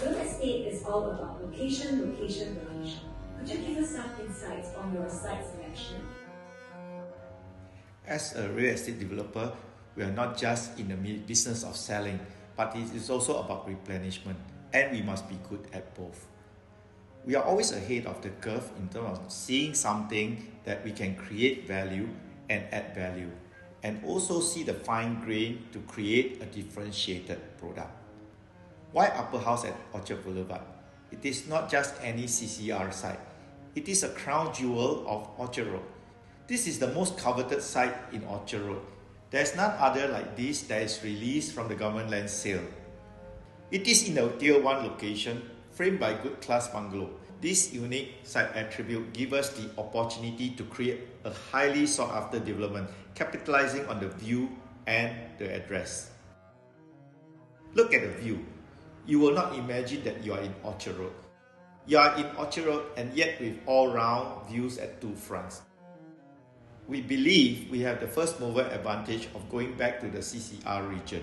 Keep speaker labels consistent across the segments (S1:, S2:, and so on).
S1: Real estate is all about location, location, location. Could you give us some insights on your site selection?
S2: As a real estate developer, we are not just in the business of selling, but it is also about replenishment, and we must be good at both. We are always ahead of the curve in terms of seeing something that we can create value and add value, and also see the fine grain to create a differentiated product. Why Upper House at Orchard Boulevard? It is not just any CCR site. It is a crown jewel of Orchard Road. This is the most coveted site in Orchard Road. There is none other like this that is released from the government land sale. It is in a Tier 1 location, framed by good class bungalow. This unique site attribute gives us the opportunity to create a highly sought after development, capitalizing on the view and the address. Look at the view. You will not imagine that you are in Orchard Road. You are in Orchard Road and yet with all-round views at two fronts. We believe we have the first mover advantage of going back to the CCR region.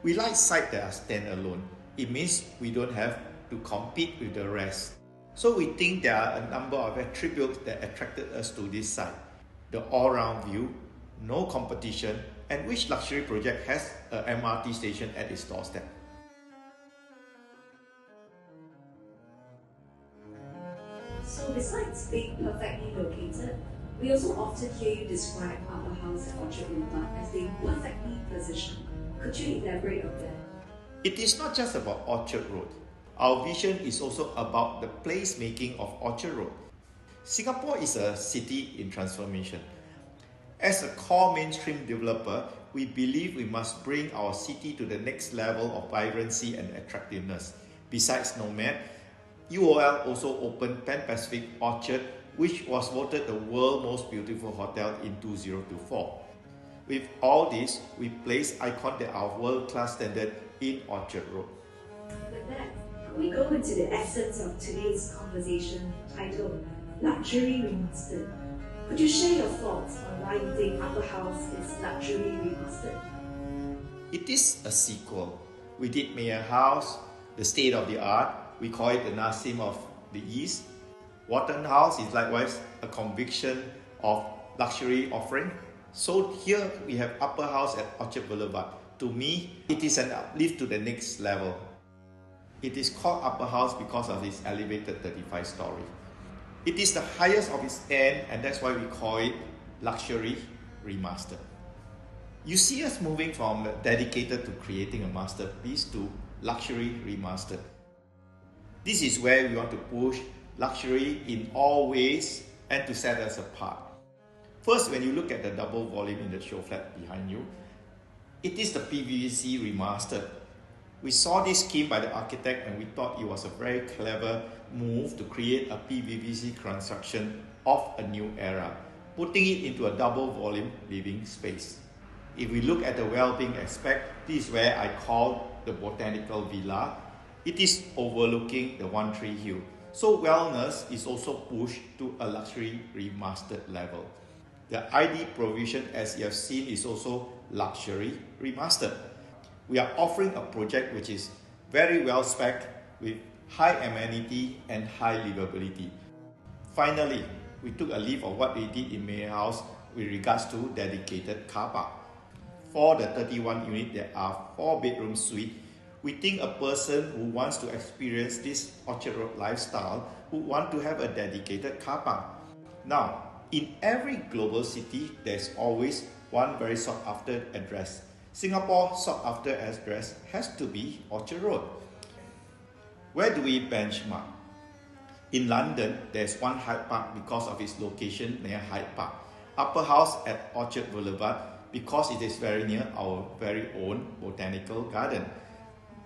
S2: We like sites that are standalone. It means we don't have to compete with the rest. So we think there are a number of attributes that attracted us to this site. The all-round view, no competition, and which luxury project has a MRT station at its doorstep.
S1: So besides being perfectly located, we also often hear you describe Upper House at Orchard Boulevard as being perfectly positioned. Could you elaborate on that?
S2: It is not just about Orchard Road. Our vision is also about the placemaking of Orchard Road. Singapore is a city in transformation. As a core mainstream developer, we believe we must bring our city to the next level of vibrancy and attractiveness. Besides Nomad, UOL also opened Pan Pacific Orchard, which was voted the world's most beautiful hotel in 2024. With all this, we place icons that are world-class standard in Orchard Road.
S1: With that, can we go into the essence of today's conversation titled Luxury Remastered? Could you share your thoughts on why you think Upper House is Luxury Remastered?
S2: It is a sequel. We did Mayor House, the state of the art. We call it the Nassim of the East. Wharton House is likewise a conviction of luxury offering. So here we have Upper House at Orchard Boulevard. To me, it is an uplift to the next level. It is called Upper House because of its elevated 35 story. It is the highest of its end, and that's why we call it Luxury Remastered. You see us moving from dedicated to creating a masterpiece to Luxury Remastered. This is where we want to push luxury in all ways and to set us apart. First, when you look at the double volume in the show flat behind you, it is the PVC Remastered. We saw this scheme by the architect and we thought it was a very clever move to create a PVC construction of a new era, putting it into a double volume living space. If we look at the well-being aspect, this is where I call the Botanical Villa. It is overlooking the One Tree Hill. So wellness is also pushed to a luxury remastered level. The ID provision, as you have seen, is also luxury remastered. We are offering a project which is very well spec'd with high amenity and high livability. Finally, we took a leaf of what we did in Mayor House with regards to dedicated car park. For the 31 unit, there are 4 bedroom suites. We think a person who wants to experience this Orchard Road lifestyle would want to have a dedicated car park. Now, in every global city, there's always one very sought after address. Singapore sought after address has to be Orchard Road. Where do we benchmark? In London, there's one Hyde Park because of its location near Hyde Park. Upper House at Orchard Boulevard because it is very near our very own botanical garden.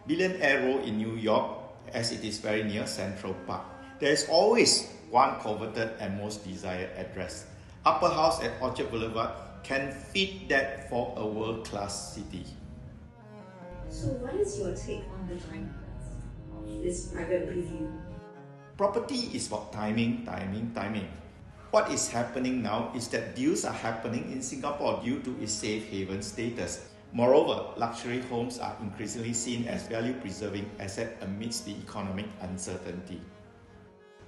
S2: Billionaire Row in New York as it is very near Central Park. There is always one coveted and most desired address. Upper House at Orchard Boulevard can fit that for a world-class city.
S1: So what is your take on the timelines of this private preview?
S2: Property is about timing. What is happening now is that deals are happening in Singapore due to its safe haven status. Moreover, luxury homes are increasingly seen as value-preserving assets amidst the economic uncertainty.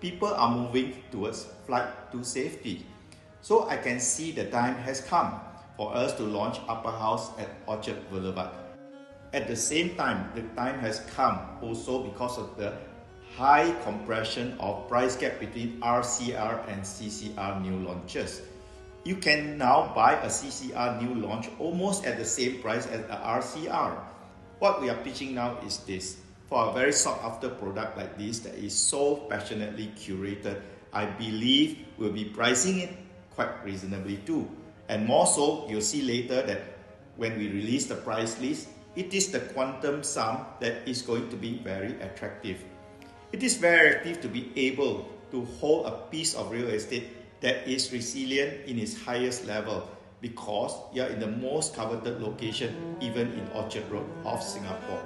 S2: People are moving towards flight to safety. So I can see the time has come for us to launch Upper House at Orchard Boulevard. At the same time, the time has come also because of the high compression of price gap between RCR and CCR new launches. You can now buy a CCR new launch almost at the same price as a RCR. What we are pitching now is this. For a very sought after product like this that is so passionately curated, I believe we'll be pricing it quite reasonably too. And more so, you'll see later that when we release the price list, it is the quantum sum that is going to be very attractive. It is very attractive to be able to hold a piece of real estate that is resilient in its highest level because you are in the most coveted location, even in Orchard Road of Singapore.